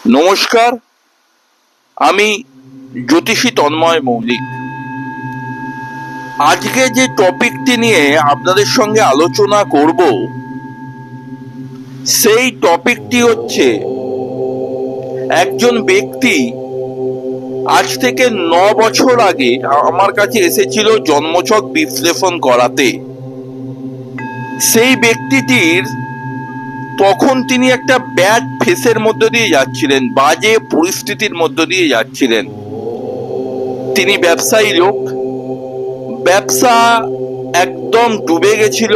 নমস্কার, আমি জ্যোতিষী তন্ময় মৌলিক। আজকে যে টপিকটি নিয়ে আপনাদের সঙ্গে আলোচনা করব, সেই টপিকটি হচ্ছে একজন ব্যক্তি আজ থেকে 9 বছর আগে আমার কাছে এসেছিল জন্মছক বিশ্লেষণ করাতে। সেই ব্যক্তিটির তখন তিনি একটা ব্যাড ফেসের মধ্য দিয়ে যাচ্ছিলেন, বাজে পরিস্থিতির মধ্য দিয়ে যাচ্ছিলেন। তিনি ব্যবসায়ী লোক, ব্যবসা একদম ডুবে গেছিল,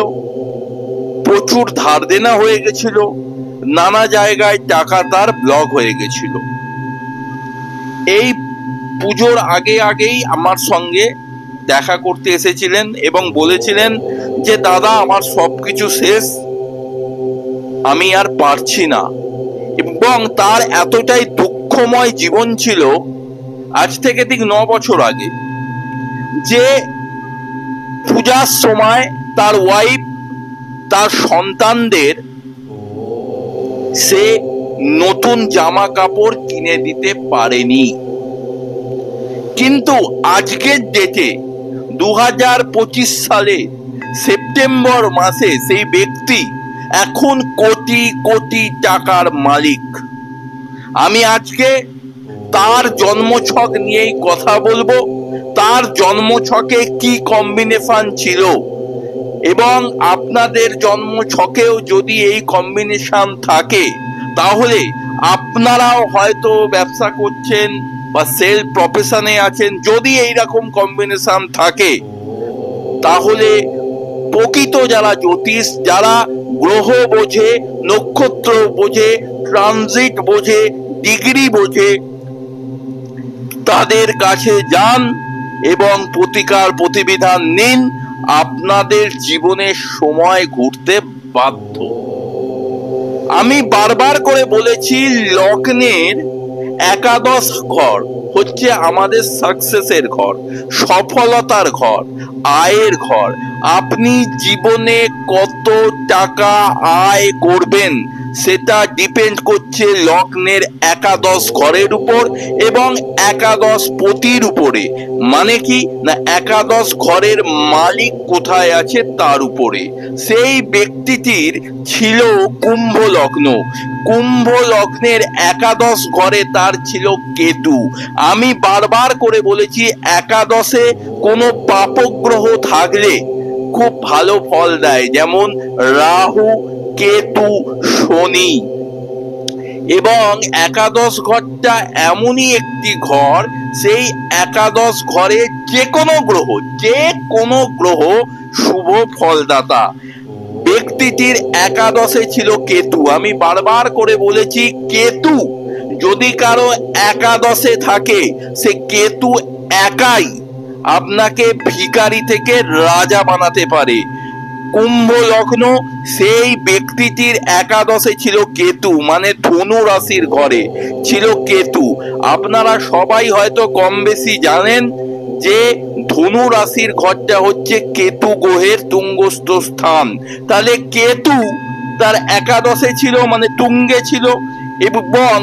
প্রচুর ধার দেনা হয়ে গেছিল, নানা জায়গায় টাকা তার ব্লক হয়ে গেছিল। এই পুজোর আগেই আমার সঙ্গে দেখা করতে এসেছিলেন এবং বলেছিলেন যে দাদা, আমার সবকিছু শেষ, আমি আর পারছি না। এবং তার এতটাই দুঃখময় জীবন ছিল আজ থেকে ঠিক 9 বছর আগে, যে পূজার সময় তার ওয়াইফ, তার সন্তানদের সে নতুন জামা কাপড় কিনে দিতে পারেনি। কিন্তু আজকের ডেটে 2025 সালে সেপ্টেম্বর মাসে সেই ব্যক্তি এখন কোটি কোটি টাকার মালিক। আমি আজকে তার জন্মছক নিয়েই কথা বলবো, তার জন্মছকে কি কম্বিনেশন ছিল, এবং আপনাদের জন্মছকেও যদি এই কম্বিনেশন থাকে তাহলে আপনারাও হয়তো ব্যবসা করছেন বা সেল প্রফেশনে আছেন, যদি এইরকম কম্বিনেশন থাকে তাহলে প্রকৃত যারা জ্যোতিষ, যারা গ্রহ বোঝে, নক্ষত্র বোঝে, ট্রানজিট বোঝে, ডিগ্রি বোঝে, তাদের কাছে যান এবং প্রতিকার প্রতিবিধান নিন। আপনাদের জীবনের সময় ঘুরতে বাধ্য। আমি বারবার করে বলেছি, লগ্নের একাদশ ঘর হচ্ছে আমাদের সাকসেসের ঘর, সফলতার ঘর, আয়ের ঘর। আপনি জীবনে কত টাকা আয় করবেন সেটা ডিপেন্ড করছে লগ্নের একাদশ ঘরের উপর এবং একাদশ পতির উপরে। মানে কি না, একাদশ ঘরের মালিক কোথায় আছে তার উপরে। সেই ব্যক্তিটির ছিল কুম্ভ লগ্ন। কুম্ভ লগ্নের একাদশ ঘরে তার ছিল কেতু। আমি বারবার করে বলেছি, একাদশে কোনো পাপগ্রহ থাকলে খুব ভালো ফল দেয়, যেমন রাহু, কেতু, শনি। এবং একাদশ ঘরটা এমনই একটি ঘর, সেই একাদশ ঘরে যে কোনো গ্রহ শুভ ফলদাতা। ব্যক্তিটির একাদশে ছিল কেতু। আমি বারবার করে বলেছি, কেতু যদি কারো একাদশে থাকে, সে কেতু একাই আপনাকে ভিখারি থেকে রাজা বানাতে পারে। কুম্ভ লগ্ন, সেই ব্যক্তিটির একাদশে ছিল কেতু, মানে ধনু রাশির ঘরে ছিল কেতু। আপনারা সবাই হয়তো কম বেশি জানেন যে ধনু রাশির ঘরটা হচ্ছে কেতু গ্রহের তুঙ্গস্থ স্থান। তাহলে কেতু তার একাদশে ছিল, মানে তুঙ্গে ছিল। এবং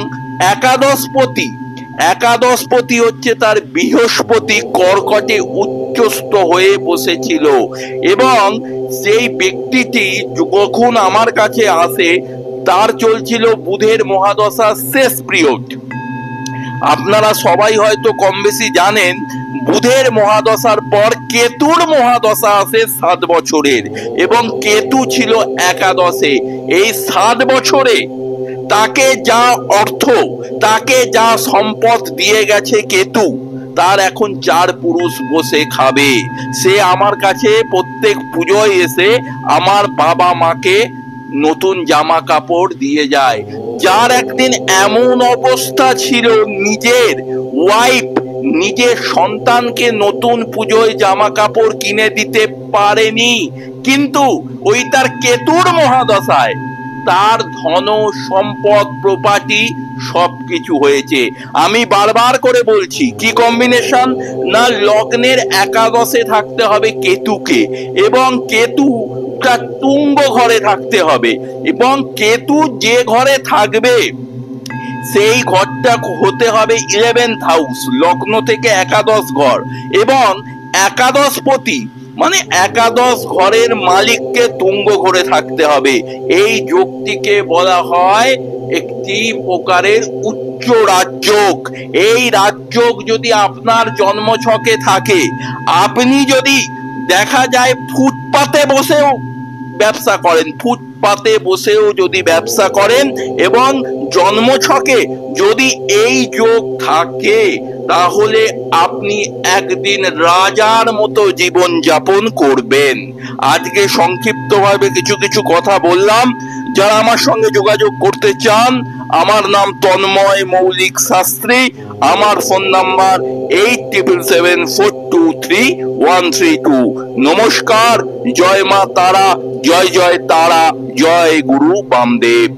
একাদশপতি হচ্ছে তার বৃহস্পতি, কর্কটে উচ্চস্থ হয়ে বসেছিল। এবং সেই ব্যক্তিটি যখন আমার কাছে আসে, তার চলছিল বুধের মহাদশা শেষ পিরিয়ড। আপনারা সবাই হয়তো কম বেশি জানেন, বুধের মহাদশার পর কেতুর মহাদশা আসে 7 বছরের, এবং কেতু ছিল একাদশে। এই 7 বছরে তাকে যা অর্থ, তাকে যা সম্পদ দিয়ে গেছে কেতু, তার এখন 4 পুরুষ বসে খাবে। সে আমার কাছে প্রত্যেক পুজোয় এসে আমার বাবা মাকে নতুন জামা কাপড় দিয়ে যায়। যার একদিন এমন অবস্থা ছিল, নিজের ওয়াইফ, নিজের সন্তানকে নতুন পুজোয় জামা কাপড় কিনে দিতে পারেনি, কিন্তু ওই তার কেতুর মহাদশায় তার ধন সম্পদ প্রপার্টি সবকিছু হয়েছে। আমি বারবার করে বলছি, কি কম্বিনেশন না, লগ্নের একাদশে থাকতে হবে কেতুকে, এবং কেতু তুঙ্গ ঘরে থাকতে হবে। এবং কেতু যে ঘরে থাকবে সেই ঘরটা হতে হবে 11th হাউস, লগ্ন থেকে একাদশ ঘর, এবং একাদশপতি মানে একাদশ ঘরের মালিককে তুঙ্গ ঘরে থাকতে হবে। এই যোগটিকে বলা হয় একটি প্রকারের উচ্চ রাজযোগ। এই রাজযোগ যদি আপনার জন্মছকে থাকে, আপনি যদি দেখা যায় ফুটপাতে বসেও ব্যবসা করেন, ফুটপাতে বসেও যদি ব্যবসা করেন এবং জন্মছকে যদি এই যোগ থাকে, তাহলে আপনি একদিন রাজার মতো জীবন যাপন করবেন। আজকে সংক্ষিপ্তভাবে কিছু কিছু কথা বললাম। যারা আমার সঙ্গে যোগাযোগ করতে চান, আমার নাম তন্ময় মৌলিক শাস্ত্রী। আমার ফোন নাম্বার 8777423132। নমস্কার, জয় মা তারা, জয় জয় তারা, জয় গুরু বামদেব।